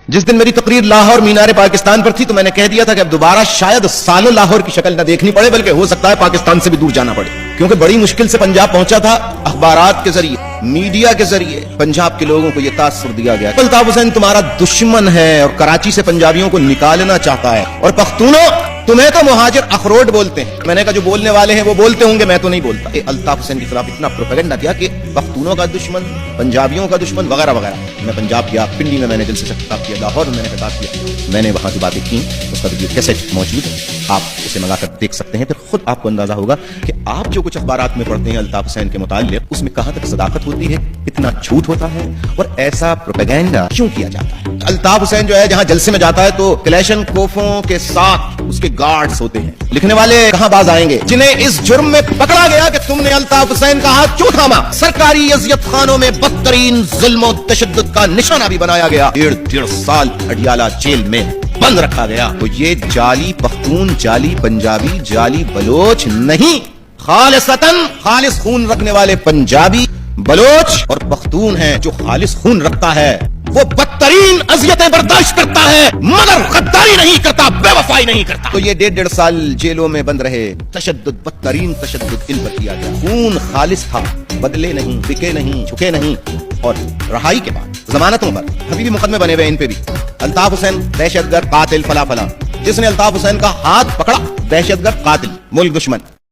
جس دن میری تقریر لاہور مینار پاکستان پر تھی تو میں نے کہہ دیا تھا کہ اب دوبارہ شاید سالوں لاہور کی شکل نہ دیکھنی پڑے، بلکہ ہو سکتا ہے پاکستان سے بھی دور جانا پڑے، کیونکہ بڑی مشکل سے پنجاب پہنچا تھا۔ اخبارات کے ذریعے، میڈیا کے ذریعے پنجاب کے لوگوں کو یہ تاثر دیا گیا الطاف حسین تمہارا دشمن ہے اور کراچی سے پنجابیوں کو نکالنا چاہتا ہے، اور پختونوں تمہیں تو مہاجر اخروٹ بولتے ہیں۔ میں نے کہا جو بولنے والے ہیں وہ بولتے ہوں گے، میں تو نہیں بولتا۔ الطاف حسین کے خلاف اتنا پروپیگنڈا کیا کہ پختونوں کا دشمن، پنجابیوں کا دشمن وغیرہ وغیرہ۔ میں پنجاب گیا، پنڈی میں نے جلسے سے خطاب کیا، لاہور میں نے خطاب کیا، میں نے وہاں کی باتیں کی، اس کا ویڈیو کیسٹ موجود ہے، آپ اسے منگا کر دیکھ سکتے ہیں، پھر خود آپ کو اندازہ ہوگا کہ آپ جو کچھ اخبارات میں پڑھتے ہیں الطاف حسین کے متعلق، اس میں کہاں تک صداقت ہوتی ہے، کتنا جھوٹ ہوتا ہے، اور ایسا پروپیگنڈا کیوں کیا جاتا ہے۔ الطاف حسین جو ہے جہاں جلسے میں جاتا ہے تو کلیشن کوفوں کے ساتھ اس کے گارڈز ہوتے ہیں۔ لکھنے والے کہاں باز آئیں گے جنہیں اس جرم میں پکڑا گیا کہ تم نے الطاف حسین کا ہاتھ کیوں تھاما؟ سرکاری اذیت خانوں میں بدترین ظلم و تشدد کا نشانہ بھی بنایا گیا، 1.5 سال اڈیالہ جیل میں بند رکھا گیا۔ تو یہ جعلی پختون، جعلی پنجابی، جعلی بلوچ نہیں، خالصتاً خالص خون رکھنے والے پنجابی، بلوچ اور پختون ہیں۔ جو خالص خون رکھتا ہے وہ بدترین اذیتیں برداشت کرتا ہے، مگر غداری نہیں کرتا، بے وفائی نہیں کرتا۔ تو یہ 1.5 سال جیلوں میں بند رہے، تشدد، بدترین تشدد ان پر کیا گیا۔ خون خالص تھا، بدلے نہیں، بکے نہیں، جھکے نہیں، اور رہائی کے بعد ضمانتوں پر ابھی بھی مقدمے بنے ہوئے ان پہ بھی۔ الطاف حسین دہشت گرد، قاتل، فلا فلا۔ جس نے الطاف حسین کا ہاتھ پکڑا، دہشت گرد، قاتل، ملک دشمن۔